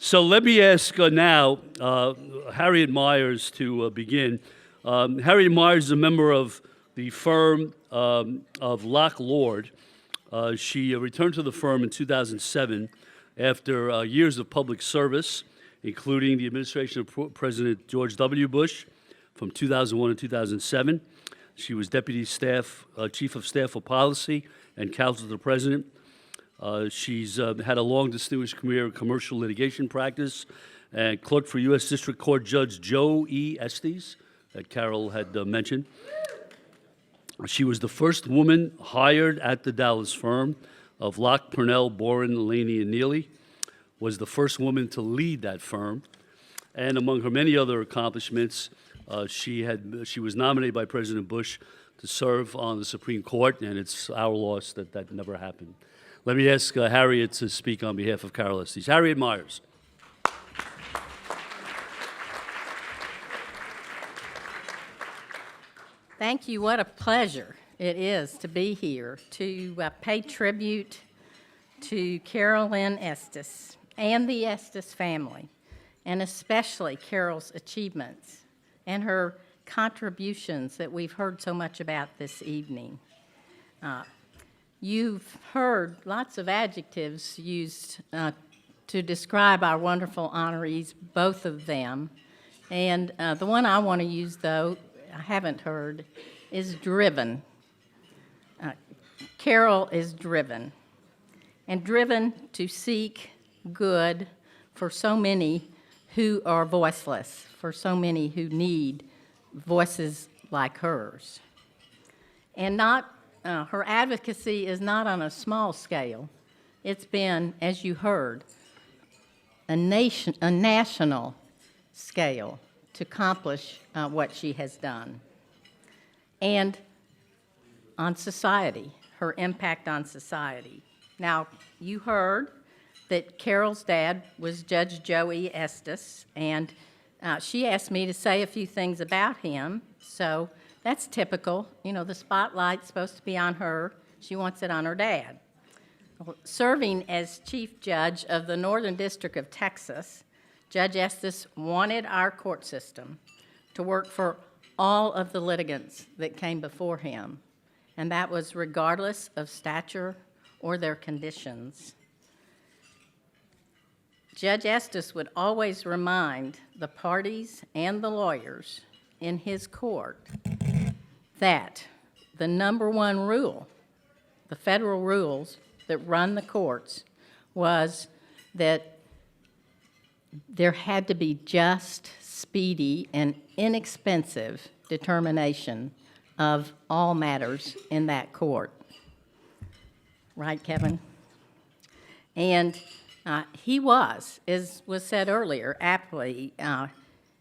So let me ask now Harriet Miers to begin. Harriet Miers is a member of the firm of Locke Lord. She returned to the firm in 2007 after years of public service, including the administration of President George W. Bush from 2001 to 2007. She was Deputy Chief of Staff for Policy and Counsel to the President. She's had a long, distinguished career in commercial litigation practice and clerked for U.S. District Court Judge Joe E. Estes, that Carroll had mentioned. She was the first woman hired at the Dallas firm of Locke, Purnell, Boren, Laney, and Neely, was the first woman to lead that firm. And among her many other accomplishments, she was nominated by President Bush to serve on the Supreme Court, and it's our loss that that never happened. Let me ask Harriet to speak on behalf of Carroll Estes. Harriet Miers. Thank you. What a pleasure it is to be here to pay tribute to Carolyn Estes and the Estes family, and especially Carol's achievements and her contributions that we've heard so much about this evening. You've heard lots of adjectives used to describe our wonderful honorees, both of them. And the one I want to use, though, I haven't heard, is driven. Carroll is driven, and driven to seek good for so many who are voiceless, for so many who need voices like hers. And her advocacy is not on a small scale. It's been, as you heard, a national scale to accomplish what she has done. And on society, her impact on society. Now, you heard that Carol's dad was Judge Joey Estes, and she asked me to say a few things about him, so that's typical. You know, the spotlight's supposed to be on her. She wants it on her dad. Serving as Chief Judge of the Northern District of Texas, Judge Estes wanted our court system to work for all of the litigants that came before him, and that was regardless of stature or their conditions. Judge Estes would always remind the parties and the lawyers in his court that the number one rule, the federal rules that run the courts, was that there had to be just, speedy, and inexpensive determination of all matters in that court. Right, Kevin? And he was, as was said earlier, aptly,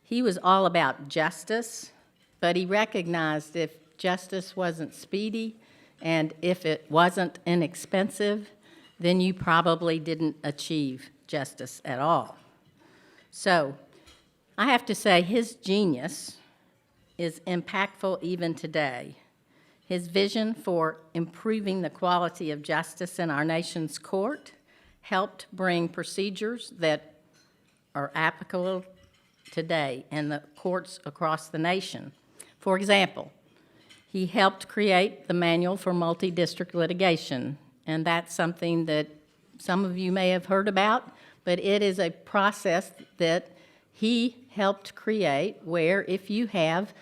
he was all about justice, but he recognized if justice wasn't speedy and if it wasn't inexpensive, then you probably didn't achieve justice at all. So I have to say his genius is impactful even today. His vision for improving the quality of justice in our nation's court helped bring procedures that are applicable today in the courts across the nation. For example, he helped create the Manual for Multi-District Litigation, and that's something that some of you may have heard about, but it is a process that he helped create where if you have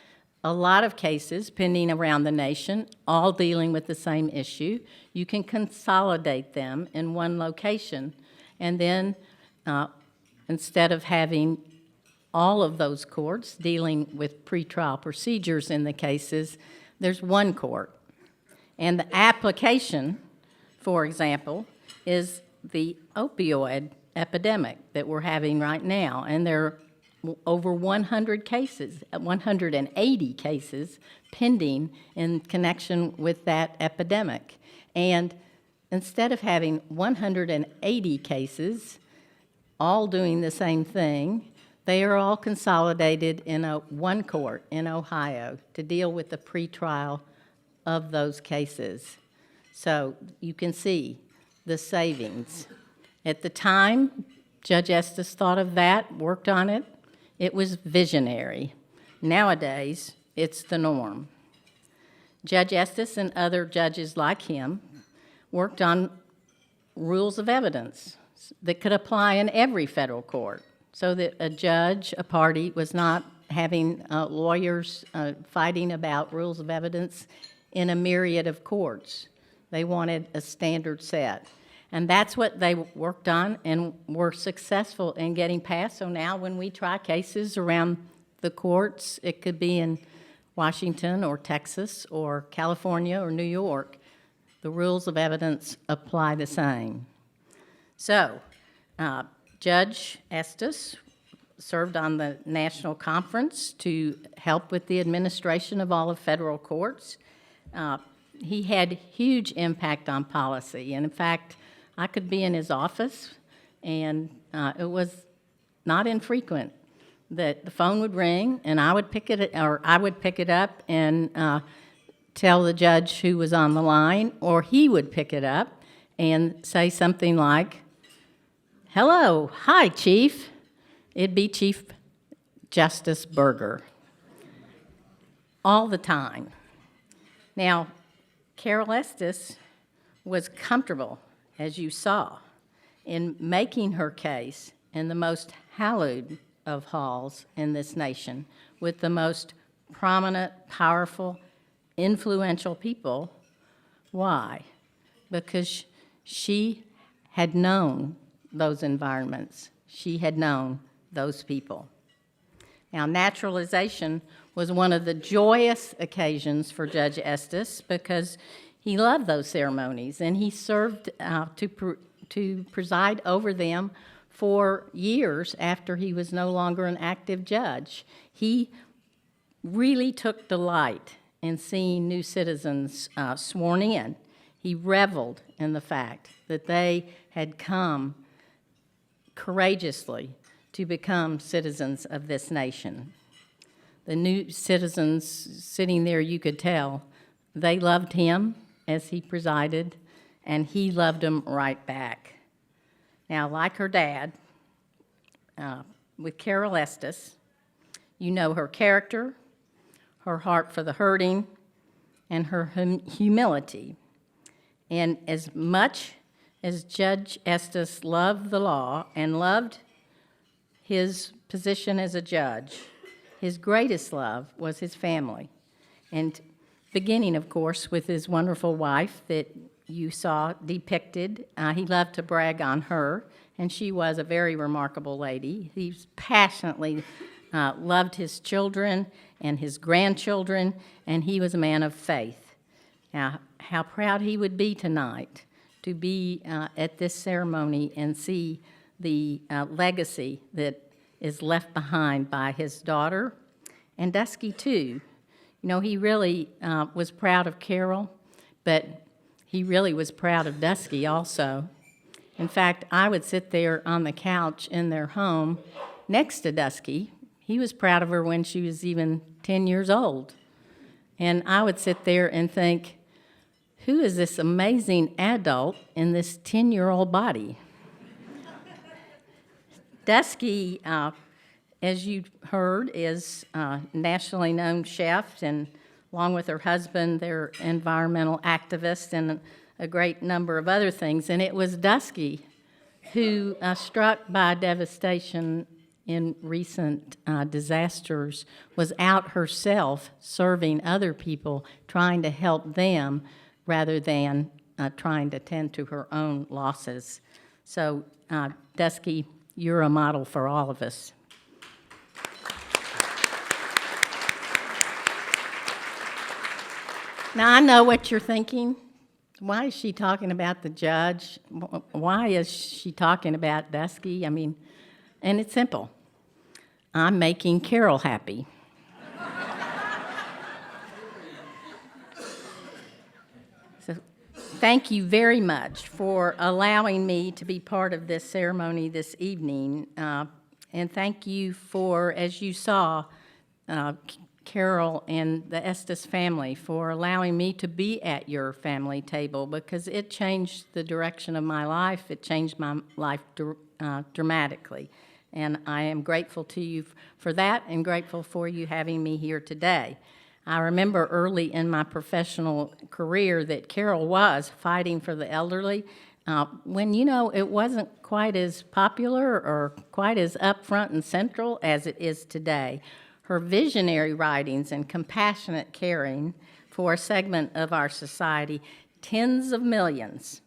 a lot of cases pending around the nation, all dealing with the same issue, you can consolidate them in one location. And then instead of having all of those courts dealing with pretrial procedures in the cases, there's one court. And the application, for example, is the opioid epidemic that we're having right now. And there are over 100 cases, 180 cases pending in connection with that epidemic. And instead of having 180 cases all doing the same thing, they are all consolidated in one court in Ohio to deal with the pretrial of those cases. So you can see the savings. At the time Judge Estes thought of that, worked on it. It was visionary. Nowadays, it's the norm. Judge Estes and other judges like him worked on rules of evidence that could apply in every federal court so that a judge, a party, was not having lawyers fighting about rules of evidence in a myriad of courts. They wanted a standard set. And that's what they worked on and were successful in getting passed. So now when we try cases around the courts, it could be in Washington or Texas or California or New York, the rules of evidence apply the same. So Judge Estes served on the national conference to help with the administration of all of federal courts. He had huge impact on policy, and in fact, I could be in his office, and it was not infrequent that the phone would ring, and I would pick it up and tell the judge who was on the line, or he would pick it up and say something like, "Hello, hi, Chief." It'd be Chief Justice Berger, all the time. Now, Carroll Estes was comfortable, as you saw, in making her case in the most hallowed of halls in this nation with the most prominent, powerful, influential people. Why? Because she had known those environments. She had known those people. Now, naturalization was one of the joyous occasions for Judge Estes because he loved those ceremonies, and he served to preside over them for years after he was no longer an active judge. He really took delight in seeing new citizens sworn in. He reveled in the fact that they had come courageously to become citizens of this nation. The new citizens sitting there, you could tell, they loved him as he presided, and he loved them right back. Now, like her dad, with Carroll Estes, you know her character, her heart for the hurting, and her humility. And as much as Judge Estes loved the law and loved his position as a judge, his greatest love was his family. And beginning, of course, with his wonderful wife that you saw depicted. He loved to brag on her, and she was a very remarkable lady. He passionately loved his children and his grandchildren, and he was a man of faith. Now, how proud he would be tonight to be at this ceremony and see the legacy that is left behind by his daughter, and Dusky, too. You know, he really was proud of Carroll, but he really was proud of Dusky also. In fact, I would sit there on the couch in their home next to Dusky. He was proud of her when she was even 10 years old. And I would sit there and think, who is this amazing adult in this 10-year-old body? Dusky, as you heard, is a nationally known chef, and along with her husband, they're environmental activists and a great number of other things. And it was Dusky who, struck by devastation in recent disasters, was out herself serving other people, trying to help them rather than trying to tend to her own losses. So, Dusky, you're a model for all of us. Now, I know what you're thinking. Why is she talking about the judge? Why is she talking about Dusky? I mean, and it's simple. I'm making Carroll happy. So, thank you very much for allowing me to be part of this ceremony this evening. And thank you for, as you saw, Carroll and the Estes family for allowing me to be at your family table, because it changed the direction of my life. It changed my life dramatically. And I am grateful to you for that, and grateful for you having me here today. I remember early in my professional career that Carroll was fighting for the elderly when, it wasn't quite as popular or quite as up front and central as it is today. Her visionary writings and compassionate caring for a segment of our society, tens of millions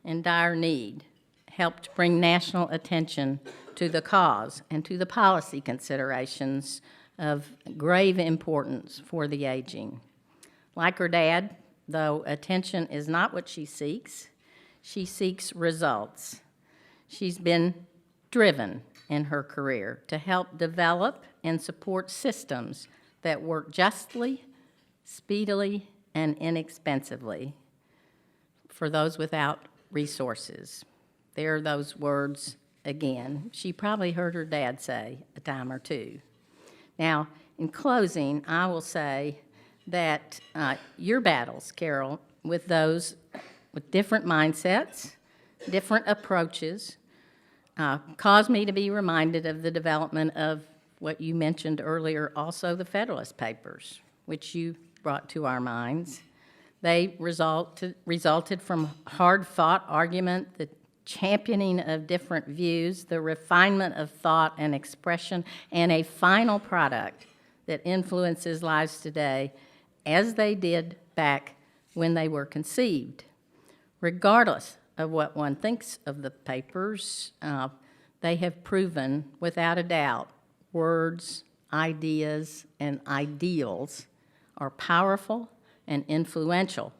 in dire need, helped bring national attention to the cause and to the policy considerations of grave importance for the aging. Like her dad, though attention is not what she seeks results. She's been driven in her career to help develop and support systems that work justly, speedily, and inexpensively for those without resources. There are those words again. She probably heard her dad say a time or two. Now, in closing, I will say that your battles, Carroll, with those with different mindsets, different approaches, caused me to be reminded of the development of what you mentioned earlier, also the Federalist Papers, which you brought to our minds. They resulted from hard-fought argument, the championing of different views, the refinement of thought and expression, and a final product that influences lives today as they did back when they were conceived. Regardless of what one thinks of the papers, they have proven without a doubt words, ideas, and ideals are powerful and influential,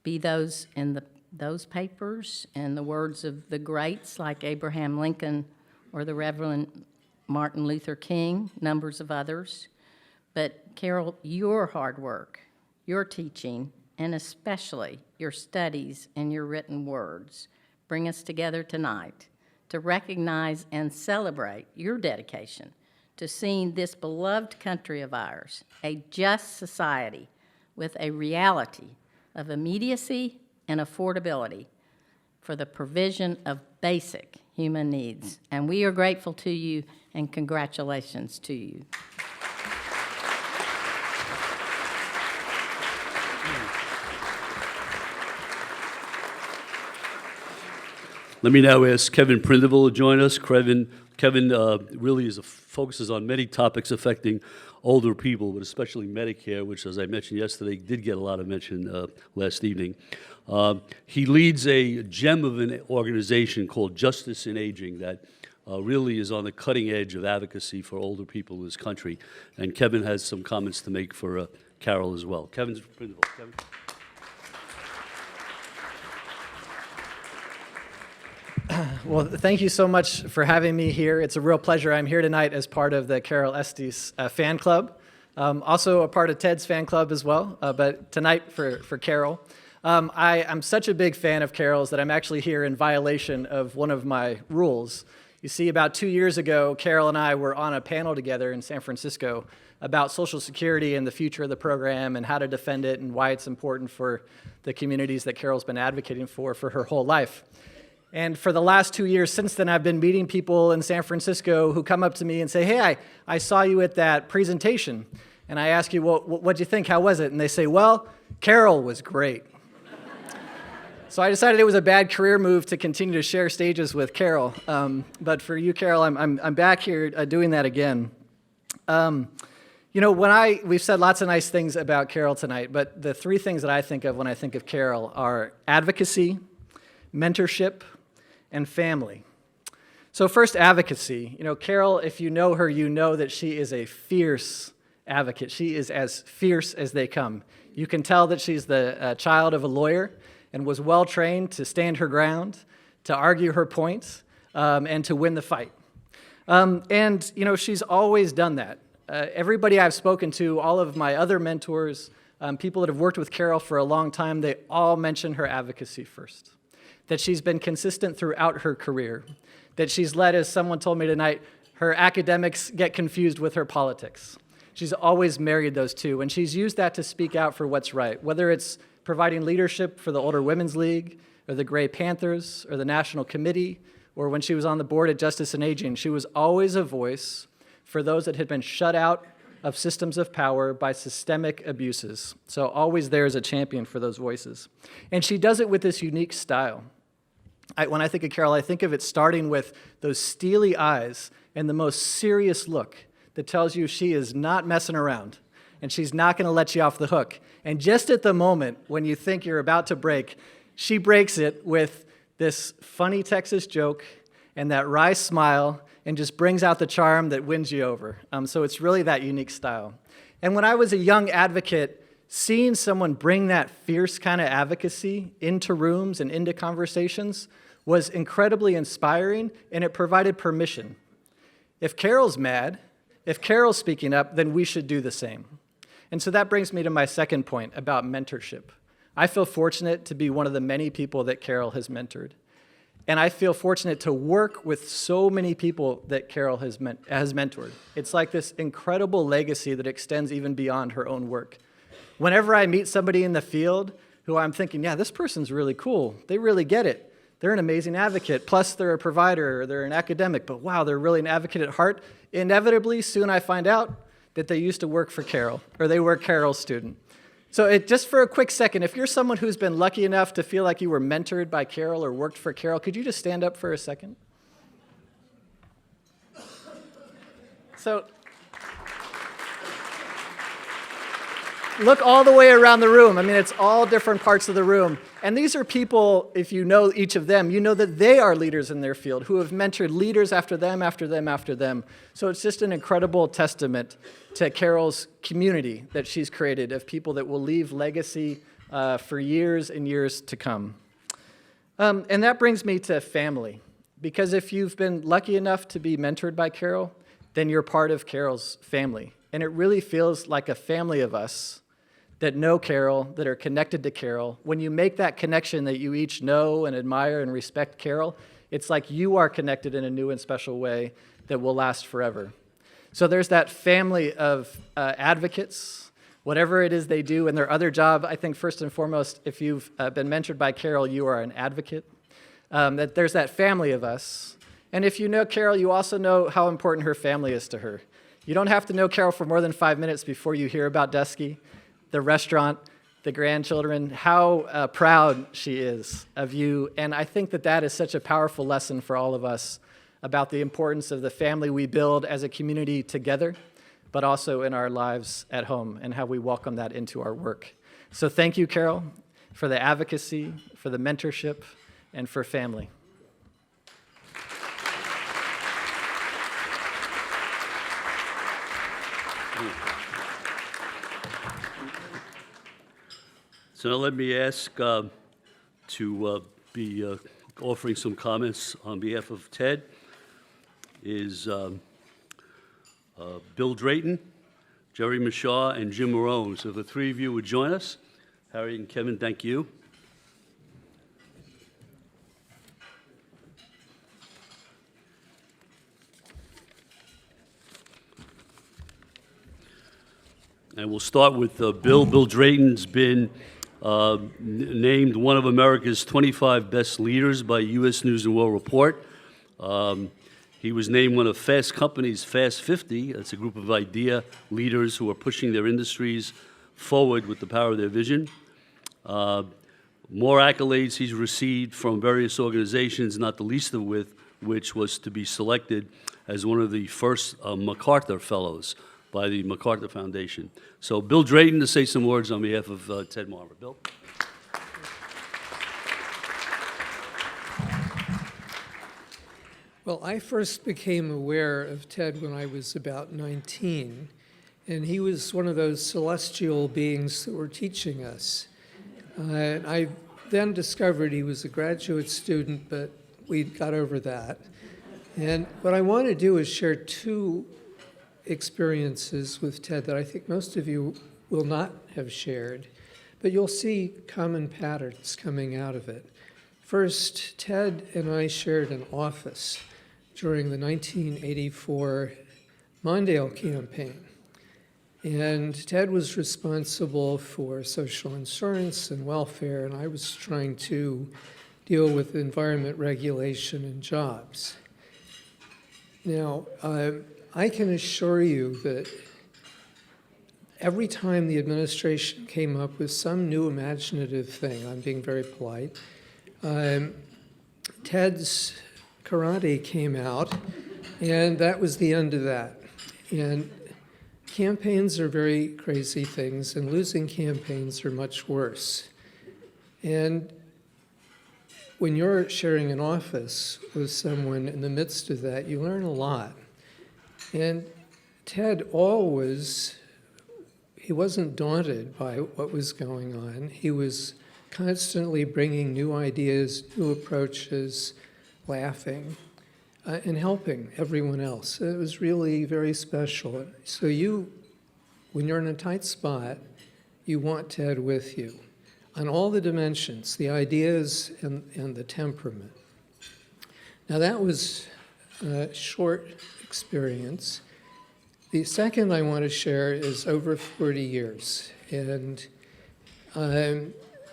be those in those papers and the words of the greats like Abraham Lincoln or the Reverend Martin Luther King, numbers of others. But Carroll, your hard work, your teaching, and especially your studies and your written words bring us together tonight to recognize and celebrate your dedication to seeing this beloved country of ours a just society with a reality of immediacy and affordability for the provision of basic human needs. And we are grateful to you, and congratulations to you. Let me now ask Kevin Prindiville to join us. Kevin really focuses on many topics affecting older people, but especially Medicare, which, as I mentioned yesterday, did get a lot of mention last evening. He leads a gem of an organization called Justice in Aging that really is on the cutting edge of advocacy for older people in this country. And Kevin has some comments to make for Carroll as well. Kevin Prindiville. Kevin. Well, thank you so much for having me here. It's a real pleasure. I'm here tonight as part of the Carroll Estes fan club, also a part of Ted's fan club as well, but tonight for Carroll. I'm such a big fan of Carroll's that I'm actually here in violation of one of my rules. You see, about 2 years ago, Carroll and I were on a panel together in San Francisco about Social Security and the future of the program and how to defend it and why it's important for the communities that Carroll's been advocating for her whole life. And for the last 2 years since then, I've been meeting people in San Francisco who come up to me and say, hey, I saw you at that presentation. And I ask you, well, what'd you think? How was it? And they say, well, Carroll was great. So I decided it was a bad career move to continue to share stages with Carroll. But for you, Carroll, I'm back here doing that again. We've said lots of nice things about Carroll tonight, but the three things that I think of when I think of Carroll are advocacy, mentorship, and family. So first, advocacy. Carroll, if you know her, you know that she is a fierce advocate. She is as fierce as they come. You can tell that she's the child of a lawyer and was well-trained to stand her ground, to argue her points, and to win the fight. She's always done that. Everybody I've spoken to, all of my other mentors, people that have worked with Carroll for a long time, they all mention her advocacy first. That she's been consistent throughout her career, that she's let, as someone told me tonight, her academics get confused with her politics, She's always married those two, and she's used that to speak out for what's right, whether it's providing leadership for the Older Women's League, or the Gray Panthers, or the National Committee, or when she was on the board at Justice and Aging. She was always a voice for those that had been shut out of systems of power by systemic abuses. So always there as a champion for those voices. And she does it with this unique style. When I think of Carroll, I think of it starting with those steely eyes and the most serious look that tells you she is not messing around and she's not going to let you off the hook. And just at the moment when you think you're about to break, she breaks it with this funny Texas joke and that wry smile and just brings out the charm that wins you over. So it's really that unique style. And when I was a young advocate, seeing someone bring that fierce kind of advocacy into rooms and into conversations was incredibly inspiring, and it provided permission. If Carroll's mad, if Carroll's speaking up, then we should do the same. And so that brings me to my second point about mentorship. I feel fortunate to be one of the many people that Carroll has mentored. And I feel fortunate to work with so many people that Carroll has mentored. It's like this incredible legacy that extends even beyond her own work. Whenever I meet somebody in the field who I'm thinking, yeah, this person's really cool, they really get it, they're an amazing advocate, plus they're a provider, or they're an academic, but wow, they're really an advocate at heart, inevitably soon I find out that they used to work for Carroll, or they were Carroll's student. So just for a quick second, if you're someone who's been lucky enough to feel like you were mentored by Carroll or worked for Carroll, could you just stand up for a second? So look all the way around the room. I mean, it's all different parts of the room. And these are people, if you know each of them, you know that they are leaders in their field who have mentored leaders after them, after them, after them. So it's just an incredible testament to Carroll's community that she's created of people that will leave legacy for years and years to come. And that brings me to family. Because if you've been lucky enough to be mentored by Carroll, then you're part of Carroll's family. And it really feels like a family of us that know Carroll, that are connected to Carroll. When you make that connection that you each know and admire and respect Carroll, it's like you are connected in a new and special way that will last forever. So there's that family of advocates, whatever it is they do in their other job. I think first and foremost, if you've been mentored by Carroll, you are an advocate. That there's that family of us. And if you know Carroll, you also know how important her family is to her. You don't have to know Carroll for more than 5 minutes before you hear about Dusky, the restaurant, the grandchildren, how proud she is of you. And I think that that is such a powerful lesson for all of us about the importance of the family we build as a community together, but also in our lives at home and how we welcome that into our work. So thank you, Carroll, for the advocacy, for the mentorship, and for family. So now let me ask to be offering some comments on behalf of TED is Bill Drayton, Jerry Mishaw, and Jim Marone. So if the three of you would join us. Harriet and Kevin, thank you. And we'll start with Bill. Bill Drayton's been named one of America's 25 best leaders by U.S. News & World Report. He was named one of Fast Company's Fast 50. That's a group of idea leaders who are pushing their industries forward with the power of their vision. More accolades he's received from various organizations, not the least of which was to be selected as one of the first MacArthur Fellows by the MacArthur Foundation. So Bill Drayton to say some words on behalf of Ted Marver. Bill? Well, I first became aware of Ted when I was about 19, and he was one of those celestial beings that were teaching us. I then discovered he was a graduate student, but we got over that. And what I want to do is share two experiences with Ted that I think most of you will not have shared, but you'll see common patterns coming out of it. First, Ted and I shared an office during the 1984 Mondale campaign. And Ted was responsible for social insurance and welfare, and I was trying to deal with environment regulation and jobs. Now, I can assure you that every time the administration came up with some new imaginative thing, I'm being very polite, Ted's karate came out, and that was the end of that. And campaigns are very crazy things, and losing campaigns are much worse. And when you're sharing an office with someone in the midst of that, you learn a lot. And Ted always, he wasn't daunted by what was going on. He was constantly bringing new ideas, new approaches, laughing, and helping everyone else. It was really very special. So when you're in a tight spot, you want Ted with you on all the dimensions, the ideas and the temperament. Now that was a short experience. The second I want to share is over 40 years. And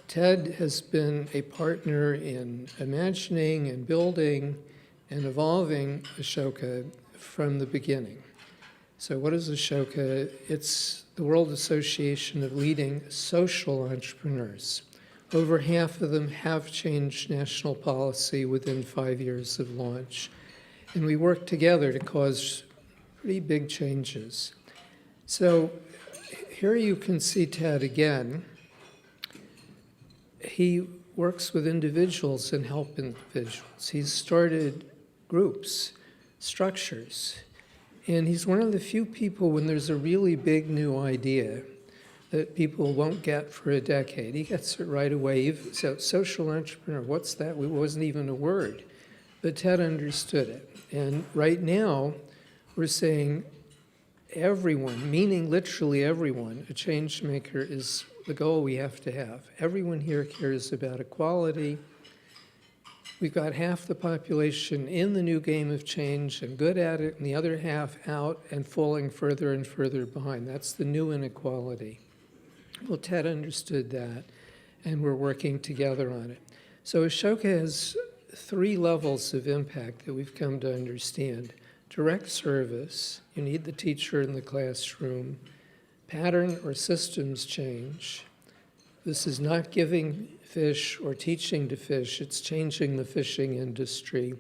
Ted has been a partner in imagining and building and evolving Ashoka from the beginning. So what is Ashoka? It's the World Association of Leading Social Entrepreneurs. Over half of them have changed national policy within 5 years of launch. And we work together to cause pretty big changes. So here you can see Ted again. He works with individuals and help individuals. He's started groups, structures. And he's one of the few people when there's a really big new idea that people won't get for a decade. He gets it right away. So social entrepreneur, what's that? It wasn't even a word. But Ted understood it. And right now, we're saying everyone, meaning literally everyone, a change maker is the goal we have to have. Everyone here cares about equality. We've got half the population in the new game of change and good at it, and the other half out and falling further and further behind. That's the new inequality. Well, Ted understood that, and we're working together on it. So Ashoka has 3 levels of impact that we've come to understand. Direct service, you need the teacher in the classroom. Pattern or systems change. This is not giving fish or teaching to fish, it's changing the fishing industry.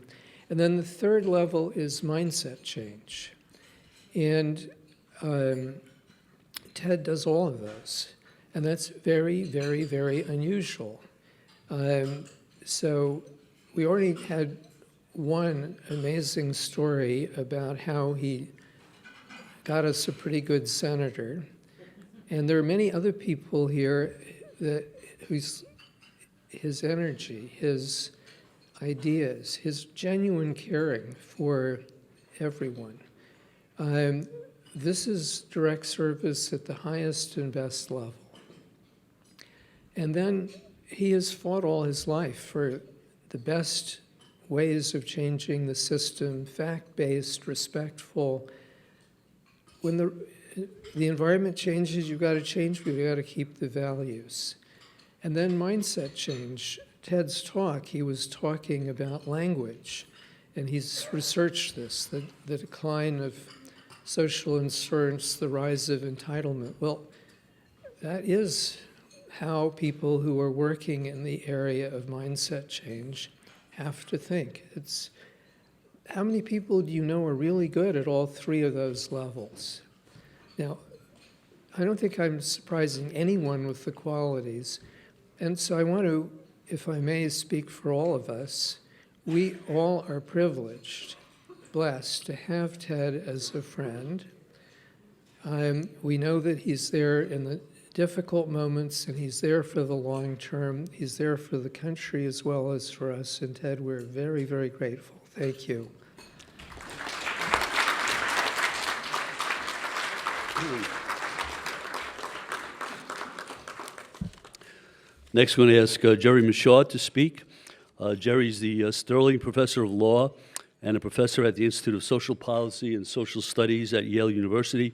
And then the 3rd level is mindset change. And Ted does all of those. And that's very, very, very unusual. So we already had one amazing story about how he got us a pretty good senator. And there are many other people here whose his energy, his ideas, his genuine caring for everyone. This is direct service at the highest and best level. And then he has fought all his life for the best ways of changing the system, fact-based, respectful. When the environment changes, you've got to change, but you've got to keep the values. And then mindset change. Ted's talk, he was talking about language, and he's researched this, the decline of social insurance, the rise of entitlement. Well, that is how people who are working in the area of mindset change have to think. It's how many people do you know are really good at all 3 of those levels? Now, I don't think I'm surprising anyone with the qualities. And so I want to, if I may speak for all of us, we all are privileged, blessed to have Ted as a friend. We know that he's there in the difficult moments, and he's there for the long term. He's there for the country as well as for us. And Ted, we're very, very grateful. Thank you. Next, we're going to ask Jerry Michaud to speak. Jerry's the Sterling Professor of Law and a professor at the Institute of Social Policy and Social Studies at Yale University.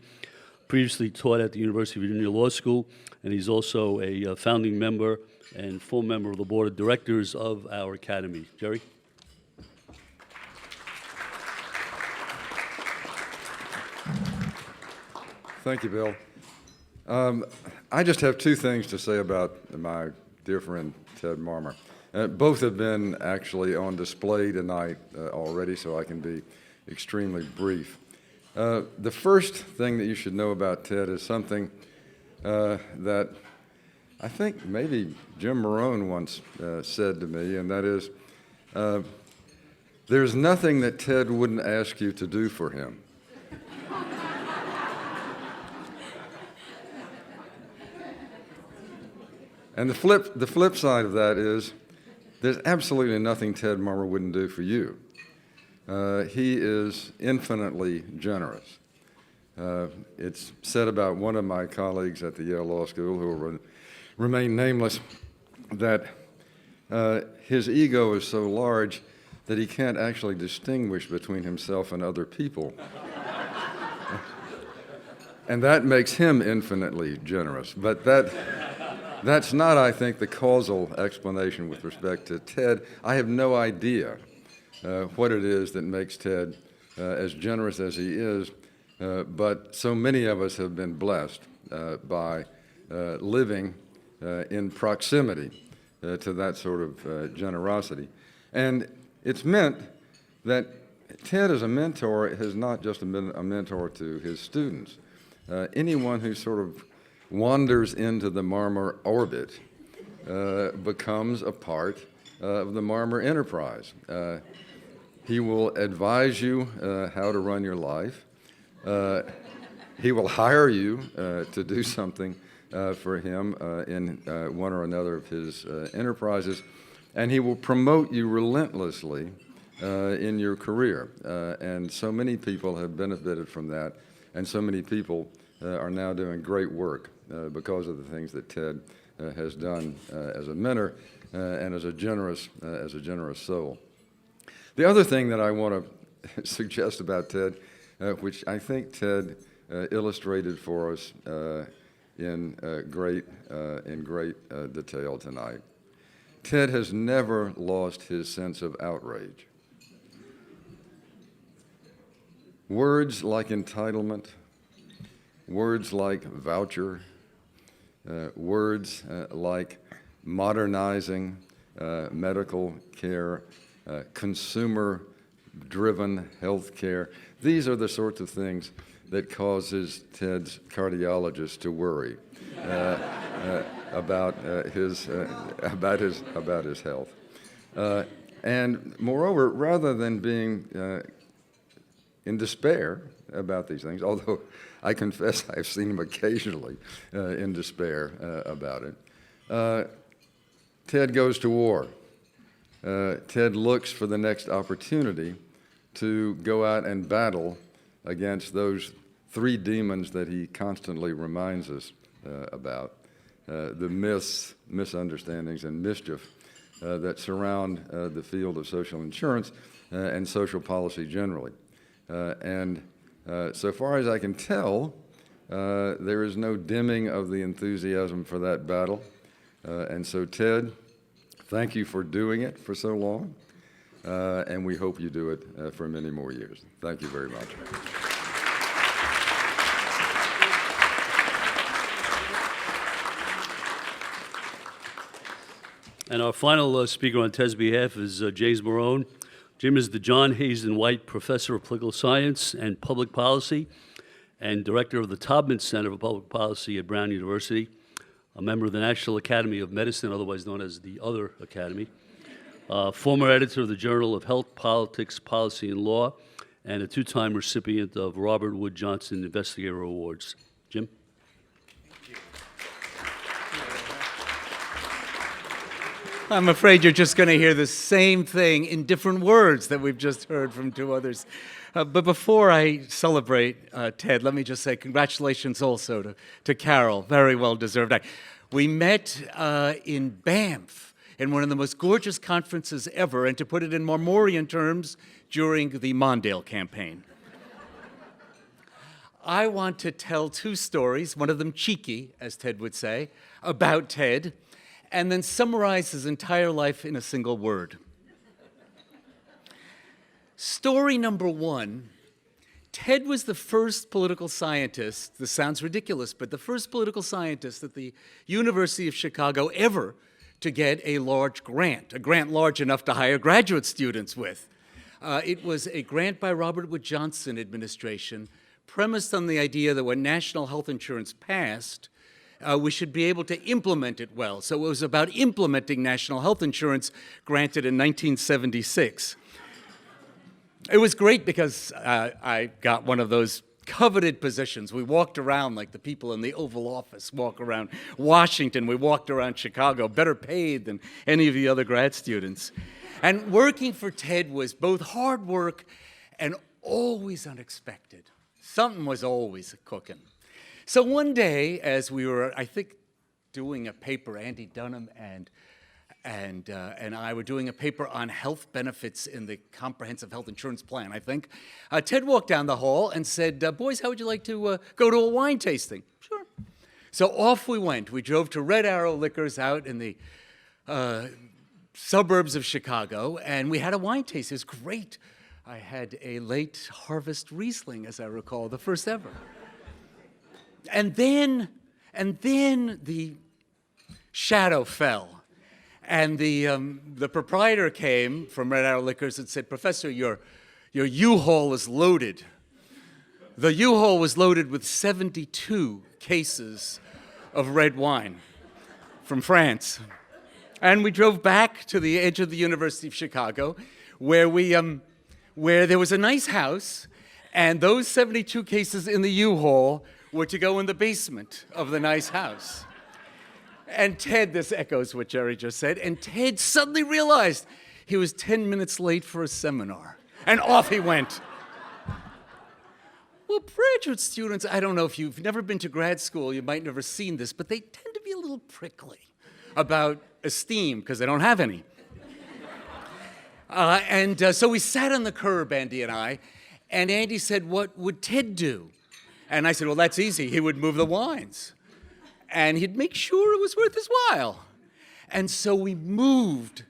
previously taught at the University of Virginia Law School, and he's also a founding member and full member of the board of directors of our academy. Jerry? Thank you, Bill. I just have two things to say about my dear friend Ted Marmer. Both have been actually on display tonight already, so I can be extremely brief. The first thing that you should know about Ted is something that I think maybe Jim Morone once said to me, and that is, there's nothing that Ted wouldn't ask you to do for him. And the flip side of that is, there's absolutely nothing Ted Marmer wouldn't do for you. He is infinitely generous. It's said about one of my colleagues at the Yale Law School, who will remain nameless, that his ego is so large that he can't actually distinguish between himself and other people. And that makes him infinitely generous. But that's not, I think, the causal explanation with respect to Ted. I have no idea what it is that makes Ted as generous as he is, but so many of us have been blessed by living in proximity to that sort of generosity. And it's meant that Ted as a mentor has not just been a mentor to his students. Anyone who sort of wanders into the Marmer orbit becomes a part of the Marmer enterprise. He will advise you how to run your life. He will hire you to do something for him in one or another of his enterprises, and he will promote you relentlessly in your career. And so many people have benefited from that, and so many people are now doing great work because of the things that Ted has done as a mentor and as a generous soul. The other thing that I want to suggest about Ted, which I think Ted illustrated for us in great detail tonight. Ted has never lost his sense of outrage. Words like entitlement, words like voucher, words like modernizing medical care, consumer-driven health care. These are the sorts of things that causes Ted's cardiologist to worry about his health. And moreover, rather than being in despair about these things, although I confess I've seen him occasionally in despair about it, Ted goes to war. Ted looks for the next opportunity to go out and battle against those three demons that he constantly reminds us about, the myths, misunderstandings, and mischief that surround the field of social insurance and social policy generally. And so far as I can tell, there is no dimming of the enthusiasm for that battle. And so, Ted, thank you for doing it for so long, and we hope you do it for many more years. Thank you very much. And our final speaker on Ted's behalf is James Morone. Jim is the John Hazen White Professor of Political Science and Public Policy and Director of the Taubman Center for Public Policy at Brown University, a member of the National Academy of Medicine, otherwise known as the Other Academy, former editor of the Journal of Health, Politics, Policy, and Law, and a two-time recipient of Robert Wood Johnson Investigator Awards. Jim? I'm afraid you're just going to hear the same thing in different words that we've just heard from two others. But before I celebrate Ted, let me just say congratulations also to Carroll. Very well deserved. We met in Banff in one of the most gorgeous conferences ever, and to put it in Marmorian terms, during the Mondale campaign. I want to tell two stories, one of them cheeky, as Ted would say, about Ted, and then summarize his entire life in a single word. Story number one, Ted was the first political scientist, this sounds ridiculous, but the first political scientist at the University of Chicago ever to get a large grant, a grant large enough to hire graduate students with. It was a grant by Robert Wood Johnson administration, premised on the idea that when national health insurance passed, we should be able to implement it well. So it was about implementing national health insurance granted in 1976. It was great because I got one of those coveted positions. We walked around like the people in the Oval Office walk around Washington. We walked around Chicago, better paid than any of the other grad students. And working for Ted was both hard work and always unexpected. Something was always cooking. So one day, as we were, I think, doing a paper, Andy Dunham and I were doing a paper on health benefits in the comprehensive health insurance plan, I think. Ted walked down the hall and said, boys, how would you like to go to a wine tasting? Sure. So off we went. We drove to Red Arrow Liquors out in the suburbs of Chicago, and we had a wine tasting. It was great. I had a late harvest Riesling, as I recall, the first ever. And then the shadow fell. And the proprietor came from Red Arrow Liquors and said, Professor, your U-Haul is loaded. The U-Haul was loaded with 72 cases of red wine from France. And we drove back to the edge of the University of Chicago, where there was a nice house, and those 72 cases in the U-Haul were to go in the basement of the nice house. And Ted, this echoes what Jerry just said, and Ted suddenly realized he was 10 minutes late for a seminar. And off he went. Well, graduate students, I don't know if you've never been to grad school, you might never seen this, but they tend to be a little prickly about esteem, because they don't have any. So we sat on the curb, Andy and I, and Andy said, what would Ted do? And I said, well, that's easy. He would move the wines. And he'd make sure it was worth his while. And so we moved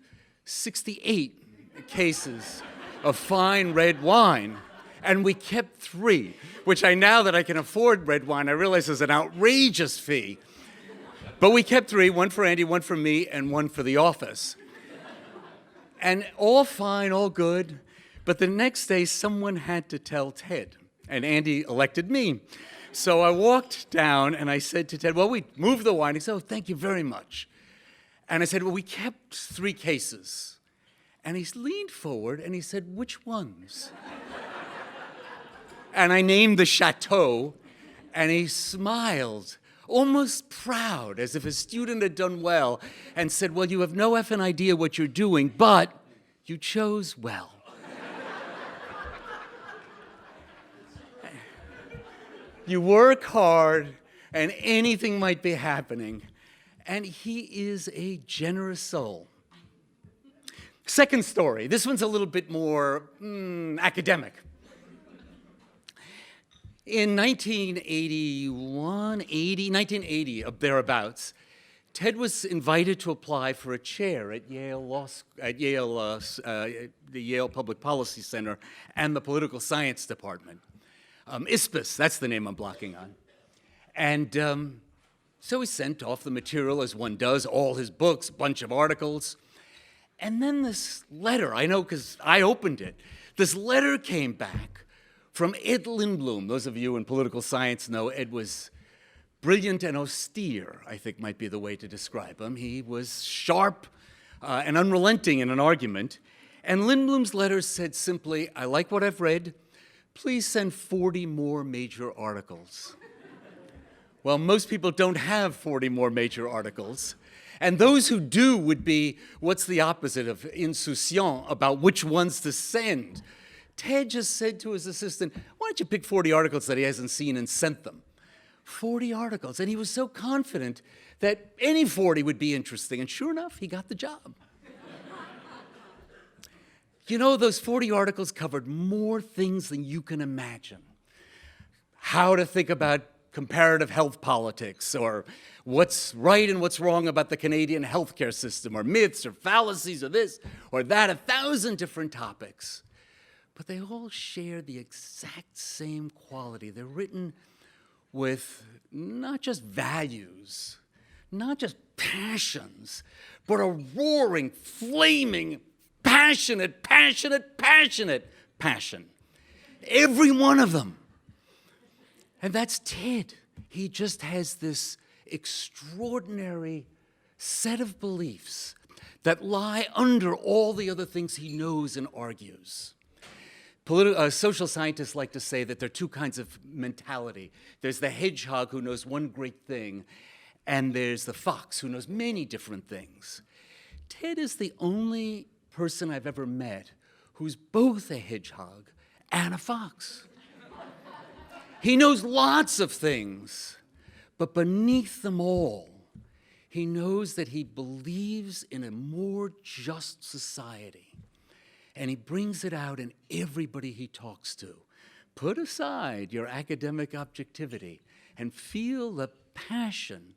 68 cases of fine red wine, and we kept 3, which now that I can afford red wine, I realize is an outrageous fee. But we kept 3, one for Andy, one for me, and one for the office. And all fine, all good. But the next day, someone had to tell Ted, and Andy elected me. So I walked down and I said to Ted, well, we moved the wine. He said, oh, thank you very much. And I said, well, we kept 3 cases. And he leaned forward and he said, which ones? And I named the chateau, and he smiled, almost proud, as if a student had done well, and said, well, you have no effing idea what you're doing, but you chose well. You work hard, and anything might be happening. And he is a generous soul. Second story. This one's a little bit more academic. In 1980, thereabouts, Ted was invited to apply for a chair at the Yale Public Policy Center and the Political Science Department. Estes, that's the name I'm blocking on. And so he sent off the material, as one does, all his books, a bunch of articles. And then this letter, I know because I opened it, this letter came back from Ed Lindblom. Those of you in political science know Ed was brilliant and austere, I think might be the way to describe him. He was sharp and unrelenting in an argument. And Lindblom's letter said simply, I like what I've read. Please send 40 more major articles. Well, most people don't have 40 more major articles. And those who do would be, what's the opposite of insouciant about which ones to send? Ted just said to his assistant, why don't you pick 40 articles that he hasn't seen and sent them? 40 articles. And he was so confident that any 40 would be interesting. And sure enough, he got the job. You know, those 40 articles covered more things than you can imagine. how to think about comparative health politics, or what's right and what's wrong about the Canadian healthcare system, or myths or fallacies or this or that, 1,000 different topics. But they all share the exact same quality. They're written with not just values, not just passions, but a roaring, flaming, passionate passion. Every one of them. And that's Ted. He just has this extraordinary set of beliefs that lie under all the other things he knows and argues. Social scientists like to say that there are two kinds of mentality. There's the hedgehog who knows one great thing, and there's the fox who knows many different things. Ted is the only person I've ever met who's both a hedgehog and a fox. He knows lots of things, but beneath them all, he knows that he believes in a more just society. And he brings it out in everybody he talks to. Put aside your academic objectivity and feel the passion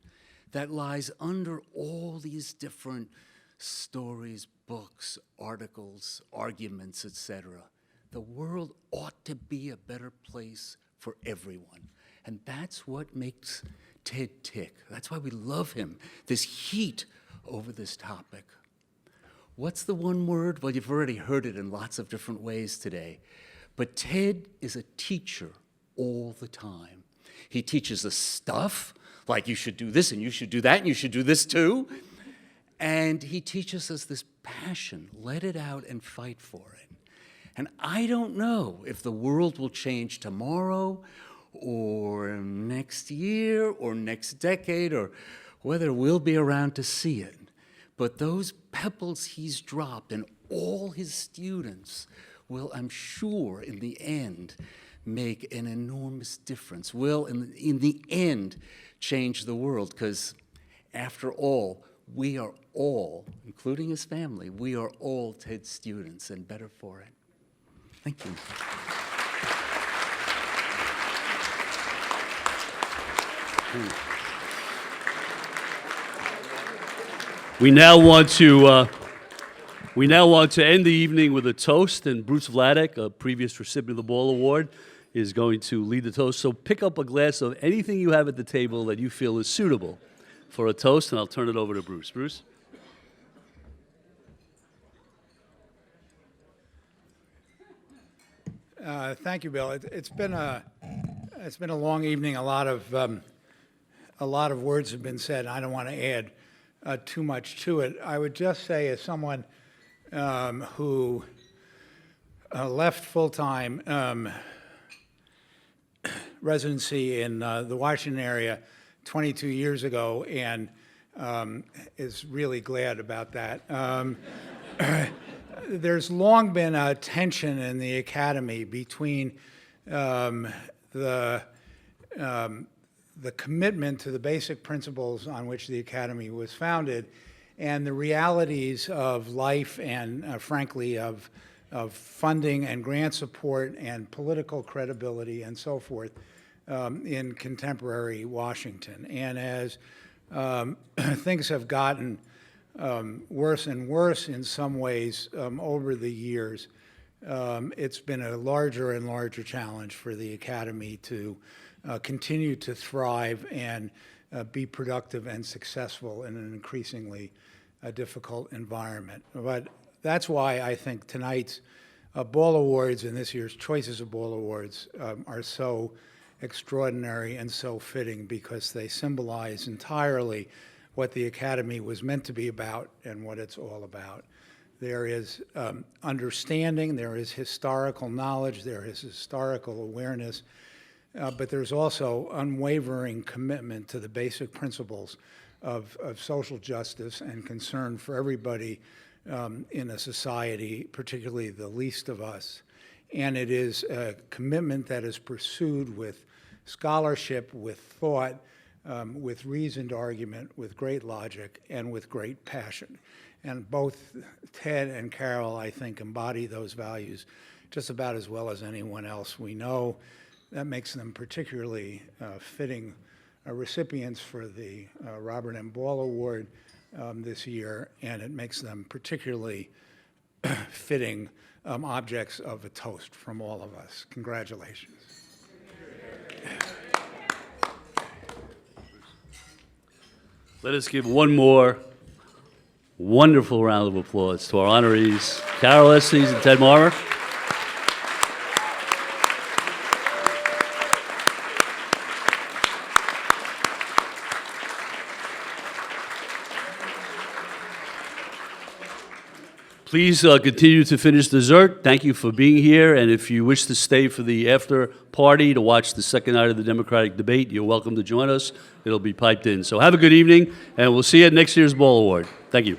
that lies under all these different stories, books, articles, arguments, etc. The world ought to be a better place for everyone. And that's what makes Ted tick. That's why we love him, this heat over this topic. What's the one word? Well, you've already heard it in lots of different ways today. But Ted is a teacher all the time. He teaches us stuff, like you should do this and you should do that and you should do this too. And he teaches us this passion. Let it out and fight for it. And I don't know if the world will change tomorrow or next year or next decade or whether we'll be around to see it. But those pebbles he's dropped and all his students will, I'm sure, in the end, make an enormous difference, will, in the end, change the world. Because, after all, we are all, including his family, we are all Ted's students and better for it. Thank you. We now want to end the evening with a toast, and Bruce Vladeck, a previous recipient of the Ball Award, is going to lead the toast. So pick up a glass of anything you have at the table that you feel is suitable for a toast, and I'll turn it over to Bruce. Bruce? Thank you, Bill. It's been a long evening. A lot of words have been said. I don't want to add too much to it. I would just say, as someone who left full-time residency in the Washington area 22 years ago, and is really glad about that. There's long been a tension in the academy between the commitment to the basic principles on which the academy was founded and the realities of life and, frankly, of funding and grant support and political credibility and so forth in contemporary Washington. And as things have gotten worse and worse in some ways over the years, it's been a larger and larger challenge for the academy to continue to thrive and be productive and successful in an increasingly difficult environment. But that's why I think tonight's Ball Awards and this year's Choices of Ball Awards are so extraordinary and so fitting, because they symbolize entirely what the Academy was meant to be about and what it's all about. There is understanding, there is historical knowledge, there is historical awareness, but there's also unwavering commitment to the basic principles of social justice and concern for everybody in a society, particularly the least of us. And it is a commitment that is pursued with scholarship, with thought, with reasoned argument, with great logic, and with great passion. And both Ted and Carroll, I think, embody those values just about as well as anyone else we know. that makes them particularly fitting recipients for the Robert M. Ball Award this year, and it makes them particularly fitting objects of a toast from all of us. Congratulations. Let us give one more wonderful round of applause to our honorees, Carroll, Estes, and Ted Marmer. Please continue to finish dessert. Thank you for being here. And if you wish to stay for the after party to watch the second night of the Democratic debate, you're welcome to join us. It'll be piped in. So have a good evening, and we'll see you at next year's Ball Award. Thank you.